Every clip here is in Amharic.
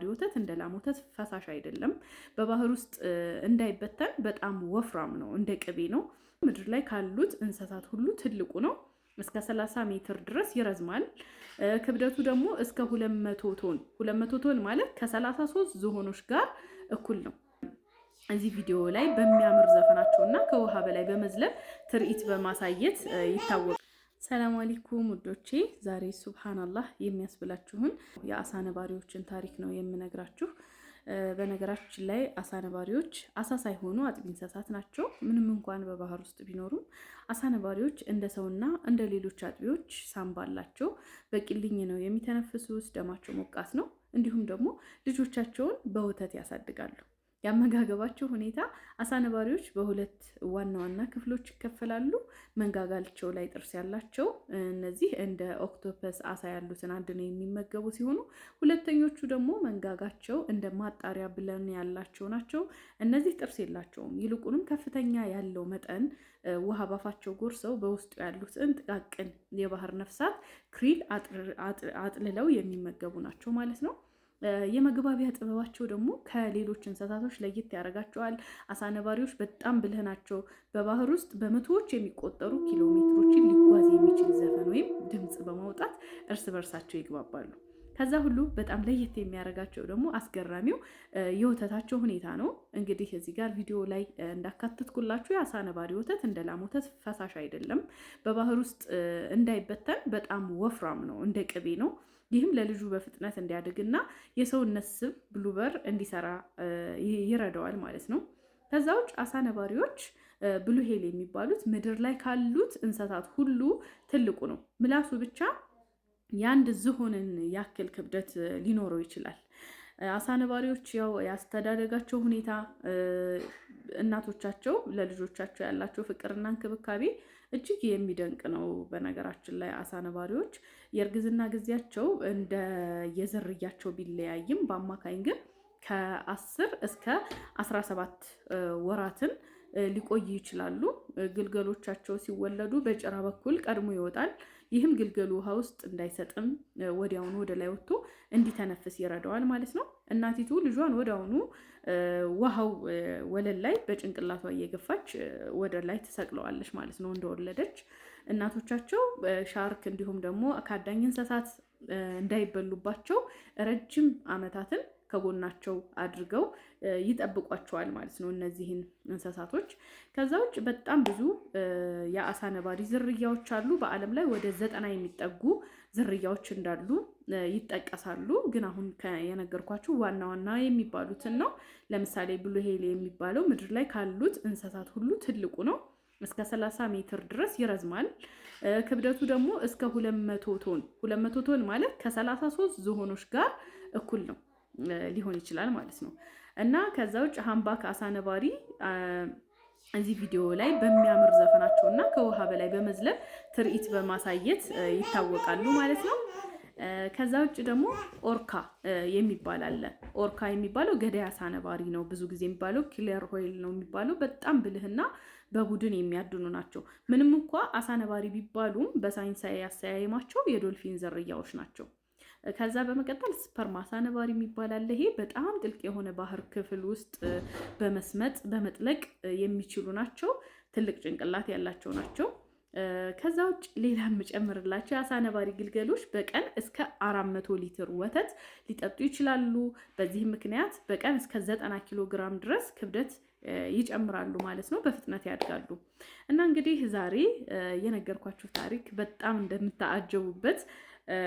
ወተት እንደ ላም ወተት ፈሳሽ አይደለም። በባህር ውስጥ እንዳይበተን በጣም ወፍራም ነው፣ እንደ ቅቤ ነው። ምድር ላይ ካሉት እንስሳት ሁሉ ትልቁ ነው። እስከ 30 ሜትር ድረስ ይረዝማል። ክብደቱ ደግሞ እስከ 200 ቶን 200 ቶን ማለት ከ33 ዝሆኖች ጋር እኩል ነው። እዚህ ቪዲዮ ላይ በሚያምር ዘፈናቸውና ከውሃ በላይ በመዝለል ትርኢት በማሳየት ይታወቃል። ሰላም አለይኩም ውዶቼ፣ ዛሬ ሱብሃንአላህ የሚያስብላችሁን የአሳ ነባሪዎችን ታሪክ ነው የምነግራችሁ። በነገራችን ላይ አሳ ነባሪዎች አሳ ሳይሆኑ አጥቢ እንስሳት ናቸው። ምንም እንኳን በባህር ውስጥ ቢኖሩም አሳ ነባሪዎች እንደ ሰውና እንደ ሌሎች አጥቢዎች ሳምባ አላቸው። በቂልኝ ነው የሚተነፍሱት። ደማቸው ሞቃት ነው። እንዲሁም ደግሞ ልጆቻቸውን በወተት ያሳድጋሉ። ያመጋገባቸው ሁኔታ አሳ ነባሪዎች በሁለት ዋና ዋና ክፍሎች ይከፈላሉ። መንጋጋቸው ላይ ጥርስ ያላቸው እነዚህ እንደ ኦክቶፐስ አሳ ያሉትን አንድ ነው የሚመገቡ ሲሆኑ፣ ሁለተኞቹ ደግሞ መንጋጋቸው እንደ ማጣሪያ ብለን ያላቸው ናቸው። እነዚህ ጥርስ የላቸውም። ይልቁንም ከፍተኛ ያለው መጠን ውሃ ባፋቸው ጎርሰው በውስጡ ያሉትን ጥቃቅን የባህር ነፍሳት ክሪል አጥልለው የሚመገቡ ናቸው ማለት ነው። የመግባቢያ ጥበባቸው ደግሞ ከሌሎች እንስሳቶች ለየት ያደርጋቸዋል። አሳ ነባሪዎች በጣም ብልህ ናቸው። በባህር ውስጥ በመቶዎች የሚቆጠሩ ኪሎ ሜትሮችን ሊጓዝ የሚችል ዘፈን ወይም ድምፅ በማውጣት እርስ በርሳቸው ይግባባሉ። ከዛ ሁሉ በጣም ለየት የሚያደርጋቸው ደግሞ አስገራሚው የወተታቸው ሁኔታ ነው። እንግዲህ እዚህ ጋር ቪዲዮ ላይ እንዳካተትኩላችሁ የአሳ ነባሪ ወተት እንደ ላም ወተት ፈሳሽ አይደለም። በባህር ውስጥ እንዳይበተን በጣም ወፍራም ነው፣ እንደ ቅቤ ነው። ይህም ለልጁ በፍጥነት እንዲያድግና የሰውነት ስብ ብሉበር እንዲሰራ ይረዳዋል ማለት ነው። ከዛ ውጭ አሳ ነባሪዎች ብሉሄል የሚባሉት ምድር ላይ ካሉት እንስሳት ሁሉ ትልቁ ነው። ምላሱ ብቻ የአንድ ዝሆንን ያክል ክብደት ሊኖረው ይችላል። አሳ ነባሪዎች ያው ያስተዳደጋቸው ሁኔታ፣ እናቶቻቸው ለልጆቻቸው ያላቸው ፍቅርና እንክብካቤ እጅግ የሚደንቅ ነው። በነገራችን ላይ አሳ ነባሪዎች የእርግዝና ጊዜያቸው እንደ የዝርያቸው ቢለያይም በአማካኝ ግን ከ10 እስከ 17 ወራትን ሊቆይ ይችላሉ። ግልገሎቻቸው ሲወለዱ በጭራ በኩል ቀድሞ ይወጣል። ይህም ግልገሉ ውሃ ውስጥ እንዳይሰጥም ወዲያውኑ ወደ ላይ ወጥቶ እንዲተነፍስ ይረዳዋል ማለት ነው። እናቲቱ ልጇን ወዲያውኑ ውሃው ወለል ላይ በጭንቅላቷ እየገፋች ወደ ላይ ትሰቅለዋለች ማለት ነው። እንደወለደች እናቶቻቸው ሻርክ እንዲሁም ደግሞ ከአዳኝ እንስሳት እንዳይበሉባቸው ረጅም ዓመታትን ከጎናቸው አድርገው ይጠብቋቸዋል ማለት ነው እነዚህን እንስሳቶች። ከዛ ውጭ በጣም ብዙ የአሳ ነባሪ ዝርያዎች አሉ። በዓለም ላይ ወደ 90 የሚጠጉ ዝርያዎች እንዳሉ ይጠቀሳሉ። ግን አሁን የነገርኳችሁ ዋና ዋና የሚባሉትን ነው። ለምሳሌ ብሉሄል የሚባለው ምድር ላይ ካሉት እንስሳት ሁሉ ትልቁ ነው። እስከ 30 ሜትር ድረስ ይረዝማል። ክብደቱ ደግሞ እስከ 200 ቶን 200 ቶን ማለት ከ33 ዝሆኖች ጋር እኩል ነው ሊሆን ይችላል ማለት ነው። እና ከዛ ውጭ ሀምባክ አሳ ነባሪ እዚህ ቪዲዮ ላይ በሚያምር ዘፈናቸውና ከውሃ በላይ በመዝለል ትርኢት በማሳየት ይታወቃሉ ማለት ነው። ከዛ ውጭ ደግሞ ኦርካ የሚባል አለ። ኦርካ የሚባለው ገዳይ አሳ ነባሪ ነው። ብዙ ጊዜ የሚባለው ኪለር ሆይል ነው የሚባለው። በጣም ብልህና በቡድን የሚያድኑ ናቸው። ምንም እንኳ አሳ ነባሪ ቢባሉም በሳይንሳዊ አሰያየማቸው የዶልፊን ዝርያዎች ናቸው። ከዛ በመቀጠል ስፐርም አሳ ነባሪ የሚባል አለ። ይሄ በጣም ጥልቅ የሆነ ባህር ክፍል ውስጥ በመስመጥ በመጥለቅ የሚችሉ ናቸው። ትልቅ ጭንቅላት ያላቸው ናቸው። ከዛ ውጭ ሌላ የምጨምርላቸው የአሳ ነባሪ ግልገሎች በቀን እስከ 400 ሊትር ወተት ሊጠጡ ይችላሉ። በዚህም ምክንያት በቀን እስከ 90 ኪሎ ግራም ድረስ ክብደት ይጨምራሉ ማለት ነው። በፍጥነት ያድጋሉ። እና እንግዲህ ዛሬ የነገርኳችሁ ታሪክ በጣም እንደምታአጀቡበት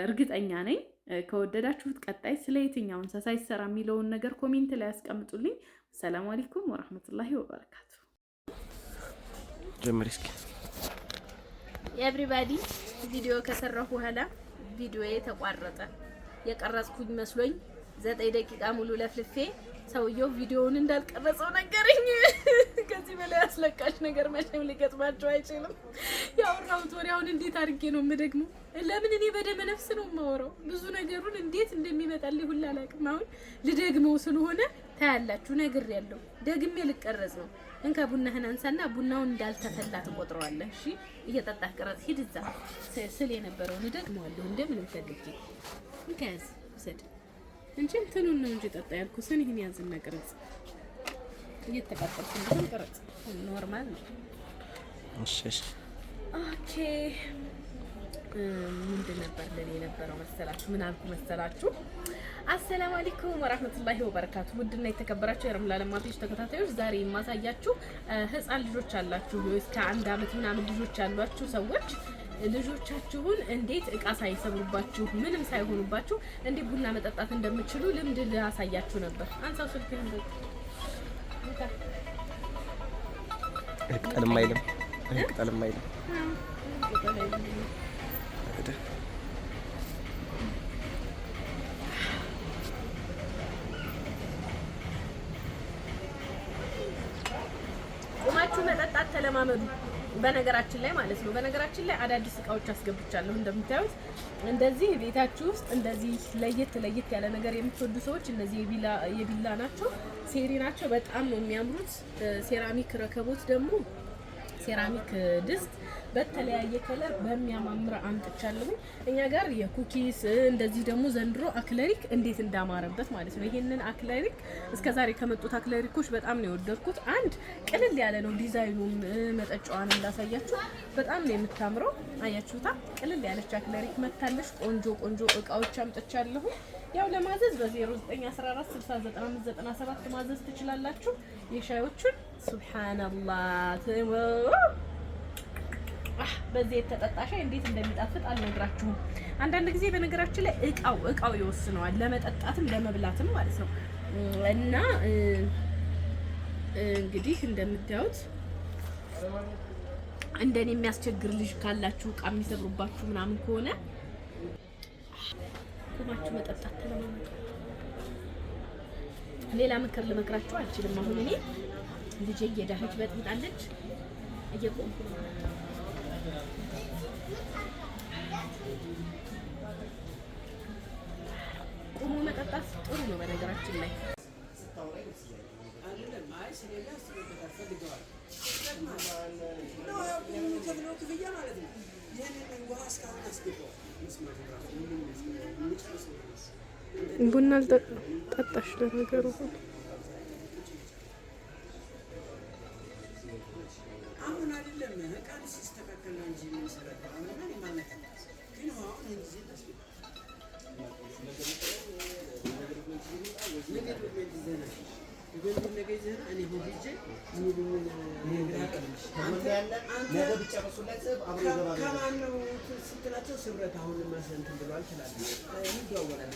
እርግጠኛ ነኝ። ከወደዳችሁት ቀጣይ ስለ የትኛው እንስሳ ይሰራ የሚለውን ነገር ኮሜንት ላይ ያስቀምጡልኝ። ሰላም አለይኩም ወራህመቱላሂ ወበረካቱ። ጀምሪ እስኪ። ኤቭሪባዲ ቪዲዮ ከሰራሁ በኋላ ቪዲዮዬ ተቋረጠ። የቀረጽኩኝ መስሎኝ 9 ደቂቃ ሙሉ ለፍልፌ ሰውየው ቪዲዮውን እንዳልቀረጸው ነገረኝ። ከዚህ በላይ አስለቃሽ ነገር መቼም ሊገጥማቸው አይችልም። ያወራሁት ወሬውን እንዴት አድርጌ ነው የምደግመው? ለምን እኔ በደመ ነፍስ ነው የማወራው። ብዙ ነገሩን እንዴት እንደሚመጣልኝ ሁላ አላውቅም። አሁን ልደግመው ስለሆነ ታያላችሁ። ነግሬያለሁ። ደግሜ ልቀረጽ ነው። እንካ ቡናህን አንሳና ቡናውን እንዳልተፈላ ትቆጥረዋለህ። እሺ እየጠጣህ ቀረጽ። ሂድ እዛ ስል የነበረውን ደግመዋለሁ እንደምንም ፈልጌ። እንካያዝ ውሰድ እንጂ እንትኑን ነው እንጂ ጠጣ ያልኩት ይሄን ያዝና ቅረጽ እየተቃጠልኩ እንደሆነ ቅረጽ ኖርማል ነው። እሺ ኦኬ ምንድን ነበር ለኔ የነበረው መሰላችሁ? ምን አልኩ መሰላችሁ? አሰላሙ አለይኩም ወራህመቱላሂ ወበረካቱ። ውድና የተከበራችሁ የረምላን ማፊሽ ተከታታዮች ዛሬ የማሳያችሁ ህፃን ልጆች አላችሁ እስከ 1 አመት ምናምን ልጆች ያሏችሁ ሰዎች ልጆቻችሁን እንዴት እቃ ሳይሰብሩባችሁ ምንም ሳይሆኑባችሁ እንዴት ቡና መጠጣት እንደምትችሉ ልምድ ላሳያችሁ ነበር። አንሳው ስልክህን ቅጠልም አይልም ቅጠልም አይልም ቁማችሁ መጠጣት ተለማመዱ። በነገራችን ላይ ማለት ነው። በነገራችን ላይ አዳዲስ እቃዎች አስገብቻለሁ። እንደምታዩት እንደዚህ ቤታችሁ ውስጥ እንደዚህ ለየት ያለ ነገር የምትወዱ ሰዎች እነዚህ የቢላ ናቸው፣ ሴሪ ናቸው። በጣም ነው የሚያምሩት። ሴራሚክ ረከቦት ደግሞ ሴራሚክ ድስት በተለያየ ከለር በሚያማምር አምጥቻለሁ። እኛ ጋር የኩኪስ እንደዚህ ደግሞ ዘንድሮ አክለሪክ እንዴት እንዳማረበት ማለት ነው። ይሄንን አክለሪክ እስከዛሬ ከመጡት አክለሪኮች በጣም ነው የወደድኩት። አንድ ቅልል ያለ ነው ዲዛይኑም፣ መጠጫዋን እንዳሳያችሁ በጣም ነው የምታምረው። አያችሁታ? ቅልል ያለች አክለሪክ መታለች። ቆንጆ እቃዎች አምጥቻለሁ። ያው ለማዘዝ በ0914 699597 ማዘዝ ትችላላችሁ። የሻዮቹን ሱብሃንአላህ በዚህ የተጠጣ ሻይ እንዴት እንደሚጣፍጥ አልነግራችሁም። አንዳንድ ጊዜ በነገራችን ላይ እቃው ይወስነዋል፣ ለመጠጣትም ለመብላትም ማለት ነው። እና እንግዲህ እንደምታዩት እንደኔ የሚያስቸግር ልጅ ካላችሁ እቃ የሚሰብሩባችሁ ምናምን ከሆነ ቁማችሁ መጠጣት ተለማመዱ። ሌላ ምክር ልመክራችሁ አልችልም። አሁን እኔ ልጄ እየዳኸች በጥብጣለች እየቆምኩ ነው። ቁሞ መጠጣት ጥሩ ነው በነገራችን ላይ። ቡና አልጠጣሽ ለነገሩ አሁን አይደለም ቃል ሲስተካከል ነው እንጂ የሚሰራው አሁን ማለት ነው። ግን አሁን እንጂ ስብረት አሁን ማሰንት ብሏል ትላለህ።